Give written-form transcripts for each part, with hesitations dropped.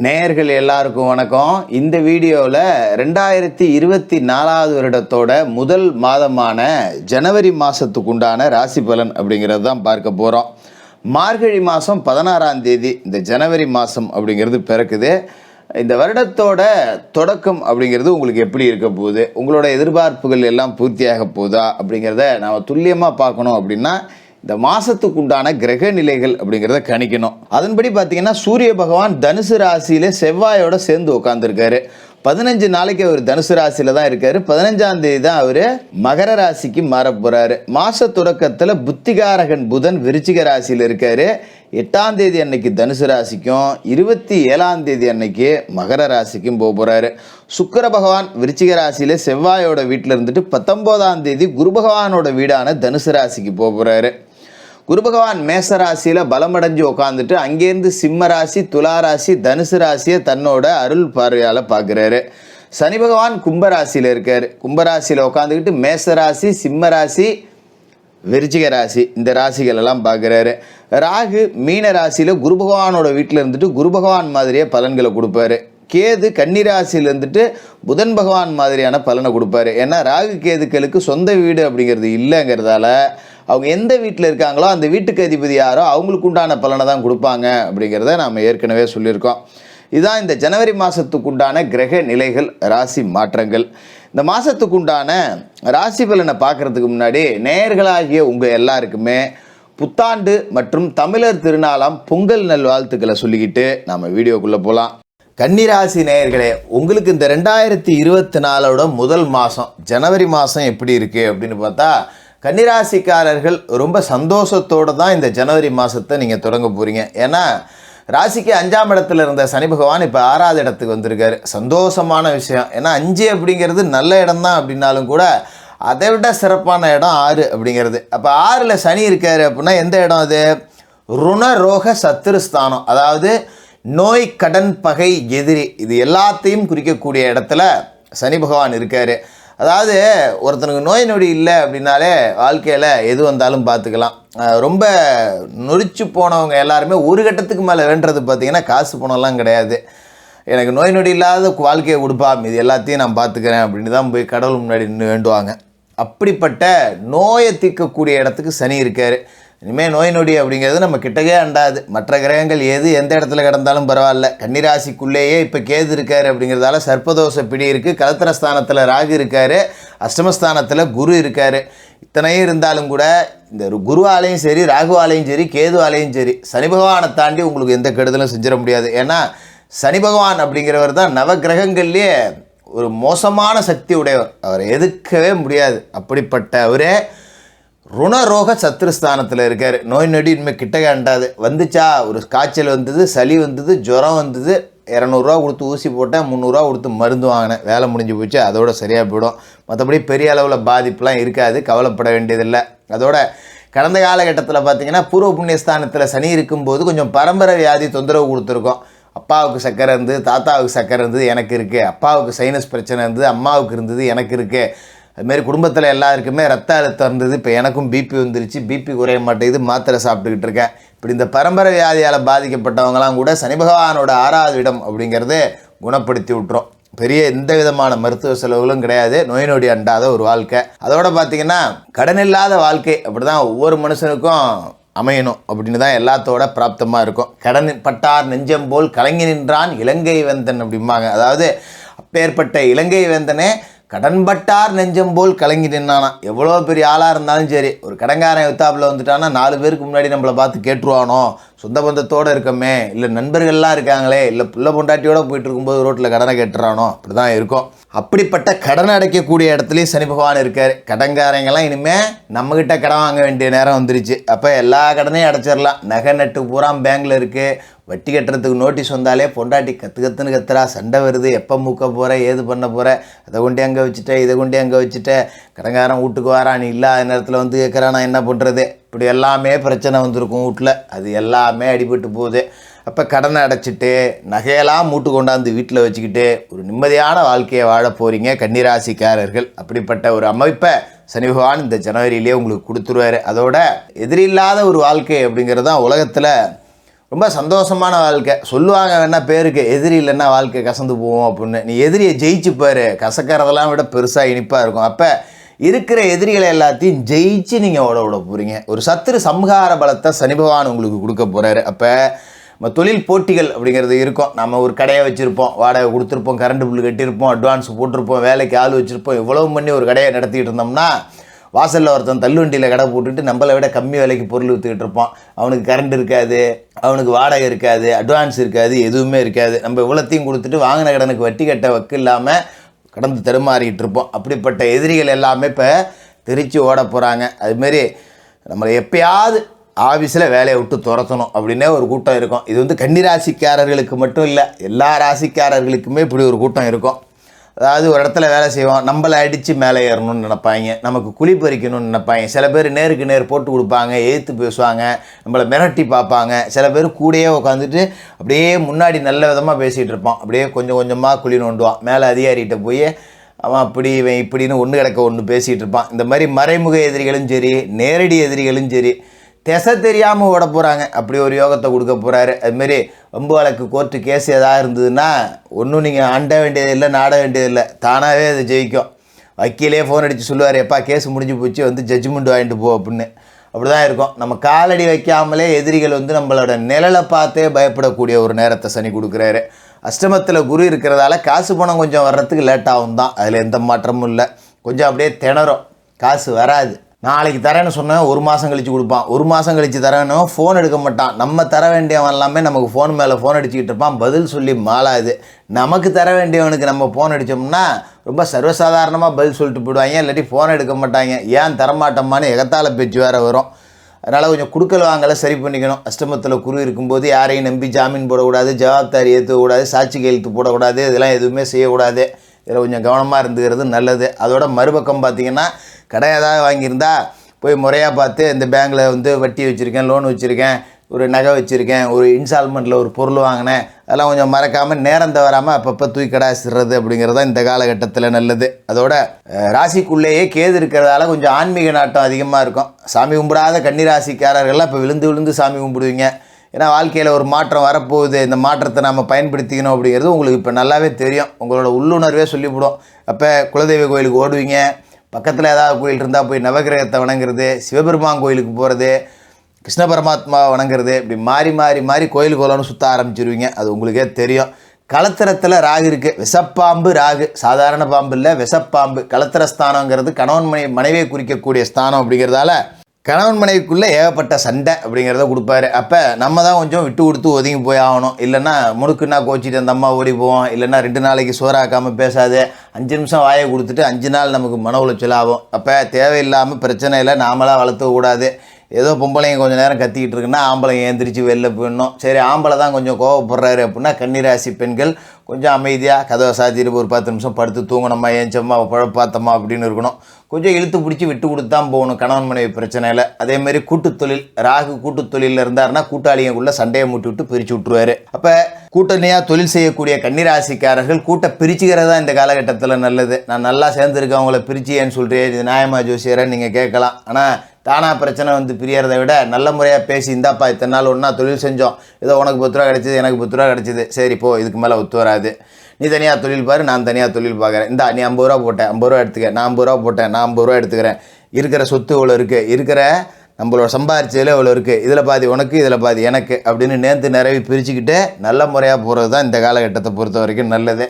நேயர்கள் எல்லாருக்கும் வணக்கம். இந்த வீடியோவில் 2024 வருடத்தோட முதல் மாதமான ஜனவரி மாதத்துக்கு உண்டான ராசி பலன் அப்படிங்கிறது தான் பார்க்க போகிறோம். மார்கழி மாதம் 16ஆம் தேதி இந்த ஜனவரி மாதம் அப்படிங்கிறது பிறக்குது. இந்த வருடத்தோட தொடக்கம் அப்படிங்கிறது உங்களுக்கு எப்படி இருக்க போகுது, உங்களோட எதிர்பார்ப்புகள் எல்லாம் பூர்த்தியாக போகுதா அப்படிங்கிறத நாம் துல்லியமாக பார்க்கணும். அப்படின்னா இந்த மாதத்துக்கு உண்டான கிரக நிலைகள் அப்படிங்கிறத கணிக்கணும். அதன்படி பார்த்தீங்கன்னா சூரிய பகவான் தனுசு ராசியில் செவ்வாயோட சேர்ந்து உட்காந்துருக்காரு. 15 நாளைக்கு அவர் தனுசு ராசியில் தான் இருக்காரு. 15ஆம் தேதி தான் அவர் மகர ராசிக்கு மாற போகிறாரு. மாத தொடக்கத்தில் புத்திகாரகன் புதன் விருச்சிக ராசியில் இருக்காரு. 8ஆம் தேதி அன்னைக்கு தனுசு ராசிக்கும் 27ஆம் தேதி அன்னைக்கு மகர ராசிக்கும் போக போகிறாரு. சுக்கிர பகவான் விருச்சிக ராசியில் செவ்வாயோட வீட்டில் இருந்துட்டு 19ஆம் தேதி குரு பகவானோட வீடான தனுசு ராசிக்கு போக போகிறாரு. குரு பகவான் மேச ராசியில் பலமடைஞ்சு உட்காந்துட்டு அங்கேருந்து சிம்ம ராசி, துலா ராசி, தனுசு ராசியை தன்னோட அருள் பார்வையால் பார்க்குறாரு. சனி பகவான் கும்பராசியில் இருக்கார். கும்பராசியில் உட்காந்துக்கிட்டு மேச ராசி, சிம்ம ராசி, விருச்சிக ராசி இந்த ராசிகள் எல்லாம் பார்க்குறாரு. ராகு மீன ராசியில் குரு பகவானோட வீட்டில் இருந்துட்டு குரு பகவான் மாதிரியே பலன்களை கொடுப்பாரு. கேது கன்னி ராசியில் இருந்துட்டு புதன் பகவான் மாதிரியான பலனை கொடுப்பாரு. ஏன்னா ராகு கேதுக்களுக்கு சொந்த வீடு அப்படிங்கிறது இல்லைங்கிறதால அவங்க எந்த வீட்டில் இருக்காங்களோ அந்த வீட்டுக்கு அதிபதி யாரோ அவங்களுக்கு உண்டான பலனை தான் கொடுப்பாங்க அப்படிங்கிறத நாம் ஏற்கனவே சொல்லியிருக்கோம். இதுதான் இந்த ஜனவரி மாதத்துக்கு உண்டான கிரக நிலைகள், ராசி மாற்றங்கள். இந்த மாதத்துக்கு உண்டான ராசி பலனை பார்க்குறதுக்கு முன்னாடி நேயர்களாகிய உங்கள் எல்லாருக்குமே புத்தாண்டு மற்றும் தமிழர் திருநாளாம் பொங்கல் நல்வாழ்த்துக்களை சொல்லிக்கிட்டு நாம் வீடியோக்குள்ளே போகலாம். கன்னிராசி நேயர்களே, உங்களுக்கு இந்த 2024 முதல் மாதம் ஜனவரி மாதம் எப்படி இருக்குது அப்படின்னு பார்த்தா, கன்னிராசிக்காரர்கள் ரொம்ப சந்தோஷத்தோடு தான் இந்த ஜனவரி மாதத்தை நீங்கள் தொடங்க போகிறீங்க. ஏன்னா ராசிக்கு 5ஆம் இடத்துல இருந்த சனி பகவான் இப்போ 6ஆவது இடத்துக்கு வந்திருக்காரு. சந்தோஷமான விஷயம். ஏன்னா 5 அப்படிங்கிறது நல்ல இடம் தான் அப்படின்னாலும் கூட அதை விட சிறப்பான இடம் 6 அப்படிங்கிறது. அப்போ 6ல் சனி இருக்கார் அப்படின்னா எந்த இடம் அது? ருண ரோக சத்துருஸ்தானம், அதாவது நோய், கடன், பகை, எதிரி இது எல்லாத்தையும் குறிக்கக்கூடிய இடத்துல சனி பகவான் இருக்கார். அதாவது ஒருத்தனுக்கு நோய் நொடி இல்லை அப்படின்னாலே வாழ்க்கையில் எது வந்தாலும் பார்த்துக்கலாம். ரொம்ப நொடிச்சு போனவங்க எல்லாருமே ஒரு கட்டத்துக்கு மேலே வேண்டுறது பார்த்திங்கன்னா காசு பணம்லாம் கிடையாது. எனக்கு நோய் நொடி இல்லாத வாழ்க்கையை கொடுப்பா, இது எல்லாத்தையும் நான் பார்த்துக்கிறேன் அப்படின்னு தான் போய் கடவுள் முன்னாடி நின்று வேண்டுவாங்க. அப்படிப்பட்ட நோயை தீர்க்கக்கூடிய இடத்துக்கு சனி இருக்கார். இனிமேல் நோய் நொடி அப்படிங்கிறது நம்ம கிட்டக்கே அண்டாது. மற்ற கிரகங்கள் எந்த இடத்துல கிடந்தாலும் பரவாயில்ல. கன்னிராசிக்குள்ளேயே இப்போ கேது இருக்கார் அப்படிங்கிறதால சர்ப்பதோஷ பிடி இருக்குது. கலத்திரஸ்தானத்தில் ராகு இருக்கார், அஷ்டமஸ்தானத்தில் குரு இருக்கார். இத்தனையும் இருந்தாலும் கூட இந்த குருவாலையும் சரி, ராகுவாலையும் சரி, கேதுவாலையும் சரி, சனி பகவானை தாண்டி உங்களுக்கு எந்த கெடுதலும் செஞ்சிட முடியாது. ஏன்னா சனி பகவான் அப்படிங்கிறவர் தான் நவகிரகங்கள்லேயே ஒரு மோசமான சக்தி உடையவர். அவரை எதிர்க்கவே முடியாது. அப்படிப்பட்ட அவரே ருணரோக சத்துருஸ்தானத்தில் இருக்கார். நோய் நொடி இனிமேல் கிட்டக்க அண்டாது. வந்துச்சா, ஒரு காய்ச்சல் வந்தது, சளி வந்தது, ஜுரம் வந்தது, 200 கொடுத்து ஊசி போட்டேன், 300 கொடுத்து மருந்து வாங்கினேன், வேலை முடிஞ்சு போச்சு, அதோட சரியாக போயிடும். மற்றபடி பெரிய அளவில் பாதிப்புலாம் இருக்காது, கவலைப்பட வேண்டியதில்லை. அதோட கடந்த காலகட்டத்தில் பார்த்திங்கன்னா பூர்வ புண்ணியஸ்தானத்தில் சனி இருக்கும்போது கொஞ்சம் பரம்பரை வியாதி தொந்தரவு கொடுத்துருக்கோம். அப்பாவுக்கு சக்கரை இருந்தது, தாத்தாவுக்கு சக்கரை இருந்தது, எனக்கு இருக்குது. அப்பாவுக்கு சைனஸ் பிரச்சனை இருந்தது, அம்மாவுக்கு இருந்தது, எனக்கு இருக்குது. அதுமாரி குடும்பத்தில் எல்லாருக்குமே ரத்த அழுத்தம் இருந்தது, இப்போ எனக்கும் பிபி வந்துருச்சு, பிபி குறைய மாட்டேங்குது, மாத்திரை சாப்பிட்டுக்கிட்டு இருக்கேன். இப்படி இந்த பரம்பரை வியாதியால் பாதிக்கப்பட்டவங்களாம் கூட சனி பகவானோட 6ஆவது இடம் அப்படிங்கிறத குணப்படுத்தி விட்டுரும். பெரிய எந்த விதமான மருத்துவ செலவுகளும் கிடையாது. நோய் நொடி அண்டாத ஒரு வாழ்க்கை. அதோட பார்த்திங்கன்னா கடன் இல்லாத வாழ்க்கை அப்படி தான் ஒவ்வொரு மனுஷனுக்கும் அமையணும் அப்படின்னு தான் எல்லாத்தோட பிராப்தமாக இருக்கும். கடன் பட்டார் நெஞ்சம் போல் கலங்கி நின்றான் இலங்கை வேந்தன் அப்படிம்பாங்க. அதாவது அப்பேற்பட்ட இலங்கை வேந்தனே கடன்பட்டார் நெஞ்சம் போல் கலங்கி நின்னானா. எவ்வளோ பெரிய ஆளாக இருந்தாலும் சரி, ஒரு கடங்காரன் யுத்தாப்பில் வந்துட்டானா 4 பேருக்கு முன்னாடி நம்மளை பார்த்து கேட்டுருவானோ, சொந்த பந்தத்தோடு இருக்கமே, இல்லை நண்பர்கள்லாம் இருக்காங்களே, இல்லை பிள்ளை பொண்டாட்டியோடு போயிட்டு இருக்கும்போது ரோட்டில் கடனை கேட்டுறானோ, அப்படி தான் இருக்கும். அப்படிப்பட்ட கடனை அடைக்கக்கூடிய இடத்துலையும் சனி பகவான் இருக்கார். கடன்காரங்கெல்லாம் இனிமேல் நம்மக்கிட்ட கடன் வாங்க வேண்டிய நேரம் வந்துருச்சு. அப்போ எல்லா கடனையும் அடைச்சிடலாம். நகை நட்டு பூரா பேங்கில் இருக்குது. வட்டி கட்டுறதுக்கு நோட்டீஸ் வந்தாலே பொண்டாட்டி கற்றுன்னு கத்துறா, சண்டை வருது, எப்போ மூக்க போகிற, ஏது பண்ண போகிற, அதை கொண்டு அங்கே வச்சுட்டேன், இதை கொண்டு அங்கே வச்சுட்டேன், கடங்காரன் வீட்டுக்கு வரான், நீ இல்லாத நேரத்தில் வந்து கேட்குறான், நான் என்ன பண்ணுறது, இப்படி எல்லாமே பிரச்சனை வந்திருக்கும் வீட்டில். அது எல்லாமே அடிபட்டு போகுது. அப்போ கடனை அடைச்சிட்டு நகையெல்லாம் மூட்டு கொண்டாந்து வீட்டில் வச்சுக்கிட்டு ஒரு நிம்மதியான வாழ்க்கையை வாழ போகிறீங்க கன்னிராசிக்காரர்கள். அப்படிப்பட்ட ஒரு அமைப்பை சனி பகவான் இந்த ஜனவரியிலே உங்களுக்கு கொடுத்துருவார். அதோட எதிரில்லாத ஒரு வாழ்க்கை அப்படிங்கிறது தான் உலகத்தில் ரொம்ப சந்தோஷமான வாழ்க்கை. சொல்லுவாங்க வேணா பேருக்கு, எதிரி இல்லைன்னா வாழ்க்கை கசந்து போவோம் அப்படின்னு. நீ எதிரியை ஜெயிச்சு பாரு, கசக்கிறதெல்லாம் விட பெருசாக இனிப்பாக இருக்கும். அப்போ இருக்கிற எதிரிகளை எல்லாத்தையும் ஜெயிச்சு நீங்கள் ஓட விட போகிறீங்க. ஒரு சத்துரு சம்ஹார பலத்தை சனி பகவான் உங்களுக்கு கொடுக்க போகிறாரு. அப்போ நம்ம தொழில் போட்டிகள் அப்படிங்கிறது இருக்கும். நம்ம ஒரு கடையை வச்சுருப்போம், வாடகை கொடுத்துருப்போம், கரண்ட் பில் கட்டியிருப்போம், அட்வான்ஸ் போட்டிருப்போம், வேலைக்கு ஆள் வச்சுருப்போம், இவ்வளவு பண்ணி ஒரு கடையை நடத்திக்கிட்டு இருந்தோம்னா வாசலில் ஒருத்தன் தள்ளுவண்டியில் கடை போட்டுட்டு நம்மளை விட கம்மி விலைக்கு பொருள் விற்றுக்கிட்டு இருப்போம். அவனுக்கு கரண்ட் இருக்காது, அவனுக்கு வாடகை இருக்காது, அட்வான்ஸ் இருக்காது, எதுவுமே இருக்காது. நம்ம இவ்வளோத்தையும் கொடுத்துட்டு வாங்கின கடனுக்கு வட்டி கட்ட வக்கு இல்லாமல் கடந்து தடுமாறிக்கிட்டு இருப்போம். அப்படிப்பட்ட எதிரிகள் எல்லாமே இப்போ திருச்சி ஓட போகிறாங்க. அதுமாரி நம்மளை எப்பயாவது ஆஃபீஸில் வேலையை விட்டு துரத்தணும் அப்படின்னே ஒரு கூட்டம் இருக்கும். இது வந்து கன்னிராசிக்காரர்களுக்கு மட்டும் இல்லை, எல்லா ராசிக்காரர்களுக்குமே இப்படி ஒரு கூட்டம் இருக்கும். அதாவது ஒரு இடத்துல வேலை செய்வோம், நம்மளை அடித்து மேலே ஏறணும்னு நினைப்பாங்க, நமக்கு குழி பறிக்கணும்னு நினைப்பாங்க. சில பேர் நேருக்கு நேர் போட்டு கொடுப்பாங்க, எதிர்த்து பேசுவாங்க, நம்மளை மிரட்டி பார்ப்பாங்க. சில பேர் கூடயே உட்காந்துட்டு அப்படியே முன்னாடி நல்ல விதமாக பேசிகிட்டு இருப்பான், அப்படியே கொஞ்சம் கொஞ்சமாக குழி நோண்டுவான். மேலே அதிகாரிகிட்ட போய் அவன் அப்படி இவன் இப்படின்னு ஒன்று கிடக்க ஒன்று பேசிகிட்டு இருப்பான். இந்த மாதிரி மறைமுக எதிரிகளும் சரி, நேரடி எதிரிகளும் சரி, திசை தெரியாமல் ஓட போகிறாங்க. அப்படி ஒரு யோகத்தை கொடுக்க போகிறாரு. அதுமாரி வம்பு வழக்கு கோர்ட்டு கேஸ் எதாவது இருந்ததுன்னா ஒன்றும் நீங்கள் ஆண்ட வேண்டியதில்லை, நாட வேண்டியதில்லை, தானாகவே அது ஜெயிக்கும். வக்கீலே ஃபோன் அடித்து சொல்லுவார், எப்பா கேஸ் முடிஞ்சு போச்சு, வந்து ஜட்ஜ்மெண்ட் வாங்கிட்டு போ அப்படின்னு. அப்படி தான் இருக்கும். நம்ம காலடி வைக்காமலே எதிரிகள் வந்து நம்மளோட நிழலை பார்த்தே பயப்படக்கூடிய ஒரு நேரத்தை சனி கொடுக்குறாரு. அஷ்டமத்தில் குரு இருக்கிறதால காசு பணம் கொஞ்சம் வர்றதுக்கு லேட்டாகும் தான், அதில் எந்த மாற்றமும் இல்லை. கொஞ்சம் அப்படியே திணறும், காசு வராது. நாளைக்கு தரேன்னு சொன்னேன், ஒரு மாதம் கழித்து கொடுப்பான். ஒரு மாதம் கழித்து தரேனும் ஃபோன் எடுக்க மாட்டான். நம்ம தர வேண்டியவன் எல்லாமே நமக்கு ஃபோன் மேலே ஃபோன் அடிச்சுக்கிட்டு இருப்பான், பதில் சொல்லி மாளாது. நமக்கு தர வேண்டியவனுக்கு நம்ம ஃபோன் அடித்தோம்னா ரொம்ப சர்வசாதாரணமாக பதில் சொல்லிட்டு போயிடுவாங்க, இல்லாட்டி ஃபோன் எடுக்க மாட்டாங்க. ஏன் தரமாட்டோமான்னு எகத்தால பேச்சு வேறு வரும். அதனால் கொஞ்சம் கொடுக்கல் வாங்கலை சரி பண்ணிக்கணும். அஷ்டமத்தில் குரு இருக்கும்போது யாரையும் நம்பி ஜாமீன் போடக்கூடாது, ஜவாப்தாரி ஏற்றக்கூடாது, சாட்சி கையெழுத்து போடக்கூடாது, இதெல்லாம் எதுவுமே செய்யக்கூடாது. இதில் கொஞ்சம் கவனமாக இருந்துக்கிறது நல்லது. அதோட மறுபக்கம் பார்த்திங்கன்னா, கடை ஏதாவது வாங்கியிருந்தா போய் முறையாக பார்த்து, இந்த பேங்கில் வந்து வட்டி வச்சுருக்கேன், லோன் வச்சுருக்கேன், ஒரு நகை வச்சுருக்கேன், ஒரு இன்ஸ்டால்மெண்ட்டில் ஒரு பொருள் வாங்கினேன், அதெல்லாம் கொஞ்சம் மறக்காமல் நேரம் தவறாமல் அப்பப்போ தூக்கி கடாசிடுறது அப்படிங்கிறது தான் இந்த காலகட்டத்தில் நல்லது. அதோட ராசிக்குள்ளேயே கேது இருக்கிறதால கொஞ்சம் ஆன்மீக நாட்டம் அதிகமாக இருக்கும். சாமி கும்பிடாத கன்னிராசிக்காரர்கள்லாம் இப்போ விழுந்து விழுந்து சாமி கும்பிடுவீங்க. ஏன்னா வாழ்க்கையில் ஒரு மாற்றம் வரப்போகுது, இந்த மாற்றத்தை நம்ம பயன்படுத்திக்கணும் அப்படிங்கிறது உங்களுக்கு இப்போ நல்லாவே தெரியும். உங்களோட உள்ளுணர்வே சொல்லிவிடும். அப்போ குலதெய்வ கோயிலுக்கு ஓடுவீங்க, பக்கத்தில் ஏதாவது கோயில் இருந்தால் போய் நவகிரகத்தை வணங்குறது, சிவபெருமான் கோயிலுக்கு போகிறது, கிருஷ்ண பரமாத்மாவை வணங்குறது, இப்படி மாறி மாறி மாறி கோயில் கோலம்னு சுற்ற ஆரம்பிச்சிருவீங்க. அது உங்களுக்கே தெரியும். களத்திரத்தில் ராகு இருக்குது, விஷப்பாம்பு ராகு, சாதாரண பாம்பு இல்லை, விஷப்பாம்பு. களத்திர ஸ்தானங்கிறது கணவன் மனைவியை குறிக்கக்கூடிய ஸ்தானம் அப்படிங்கிறதால கணவன் மனைவிக்குள்ளே ஏகப்பட்ட சண்டை அப்படிங்கிறத கொடுப்பாரு. அப்போ நம்ம தான் கொஞ்சம் விட்டு கொடுத்து ஒதுங்கி போய் ஆகணும். இல்லைன்னா முடுக்குன்னா கோச்சிட்டு அந்த அம்மா ஓடி போவோம், இல்லைன்னா 2 நாளைக்கு சோறாக்காமல் பேசாது, 5 நிமிஷம் வாயை கொடுத்துட்டு 5 நாள் நமக்கு மன உளைச்சல் ஆகும். அப்போ தேவையில்லாமல் பிரச்சனையில் நாமளாக வளர்த்தக்கூடாது. ஏதோ பொம்பளைங்க கொஞ்சம் நேரம் கத்திக்கிட்டு இருக்குன்னா ஆம்பளைங்க ஏந்திரிச்சு வெளில போயிடணும். சரி, ஆம்பளை தான் கொஞ்சம் கோவப்படுறாரு அப்படின்னா கன்னிராசி பெண்கள் கொஞ்சம் அமைதியாக கதவை சாத்திட்டு ஒரு 10 நிமிஷம் படுத்து தூங்கணுமா, ஏஞ்சம்மா பழப்பாத்தம்மா அப்படின்னு இருக்கணும். கொஞ்சம் இழுத்து பிடிச்சி விட்டு கொடுத்து தான் போகணும் கணவன் மனைவி பிரச்சனையில். அதேமாதிரி கூட்டுத்தொழில், ராகு கூட்டுத்தொழிலில் இருந்தாருன்னா கூட்டாளிங்களுக்குள்ள சண்டையை மூட்டி விட்டு பிரித்து விட்டுருவாரு. அப்போ கூட்டணியாக தொழில் செய்யக்கூடிய கன்னிராசிக்காரர்கள் கூட்ட பிரிச்சுக்கிறது தான் இந்த காலகட்டத்தில் நல்லது. நான் நல்லா சேர்ந்துருக்கேன், அவங்கள பிரிச்சு ஏன்னு சொல்கிறேன், இது நியாயமா ஜோசியரன்னு நீங்கள் கேட்கலாம். ஆனால் தானாக பிரச்சனை வந்து பிரியறதை விட நல்ல முறையாக பேசி, இந்தாப்பா இத்தனை நாள் ஒன்றா தொழில் செஞ்சோம், ஏதோ உனக்கு 10 ரூபா கிடச்சிது, எனக்கு 10 ரூபா கிடச்சிது, சரி போ, இதுக்கு மேலே ஒத்து வராது, நீ தனியாக தொழில் பாரு, நான் தனியாக தொழில் பார்க்குறேன், இந்தா நீ 50 ரூபா போட்டேன், 50 ரூபா எடுத்துக்க, நான் 50 ரூபா போட்டேன், நான் 50 ரூபா எடுத்துக்கிறேன், இருக்கிற சொத்து இவ்வளோ இருக்குது, இருக்கிற நம்மளோட சம்பாரிச்சதில் இவ்வளோ இருக்குது, இதில் பாதி உனக்கு, இதில் பாதி எனக்கு அப்படின்னு நேர்த்து நிறைவி பிரிச்சுக்கிட்டு நல்ல முறையாக போகிறது தான் இந்த காலகட்டத்தை பொறுத்த வரைக்கும் நல்லது.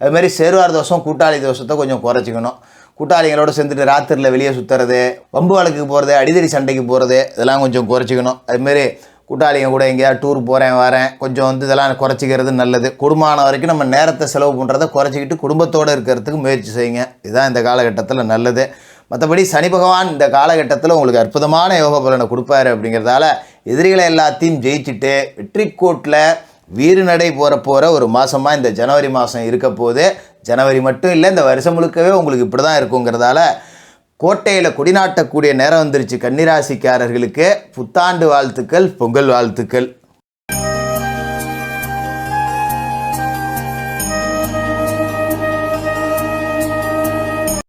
அதுமாதிரி சேருவார் தோஷம், கூட்டாளி தோஷத்தை கொஞ்சம் குறைச்சிக்கணும். கூட்டாளிகளோடு சேர்ந்துட்டு ராத்திரியில் வெளியே சுற்றுறது, வம்பு வழக்குக்கு போகிறது, அடிதடி சண்டைக்கு போகிறது, இதெல்லாம் கொஞ்சம் குறைச்சிக்கணும். அதுமாரி கூட்டாளிங்க கூட எங்கேயாவது டூர் போகிறேன் வரேன், கொஞ்சம் வந்து இதெல்லாம் குறைச்சிக்கிறது நல்லது. குடும்பமான வரைக்கும் நம்ம நேரத்தை செலவு பண்ணுறதை குறைச்சிக்கிட்டு குடும்பத்தோடு இருக்கிறதுக்கு முயற்சி செய்யுங்க. இதுதான் இந்த காலகட்டத்தில் நல்லது. மற்றபடி சனி பகவான் இந்த காலகட்டத்தில் உங்களுக்கு அற்புதமான யோக பலனை கொடுப்பாரு. அப்படிங்கிறதால எதிரிகளை எல்லாத்தையும் ஜெயிச்சுட்டு வெற்றி கோட்டில் வீறு நடை போகிற ஒரு மாதமாக இந்த ஜனவரி மாதம் இருக்க போது. ஜனவரி மட்டும் இல்லை, இந்த வருஷம் முழுக்கவே உங்களுக்கு இப்படி தான் இருக்குங்கிறதால கோட்டையில் கொடிநாட்டக்கூடிய நேரம் வந்துருச்சு. கன்னிராசிக்காரர்களுக்கு புத்தாண்டு வாழ்த்துக்கள், பொங்கல் வாழ்த்துக்கள்.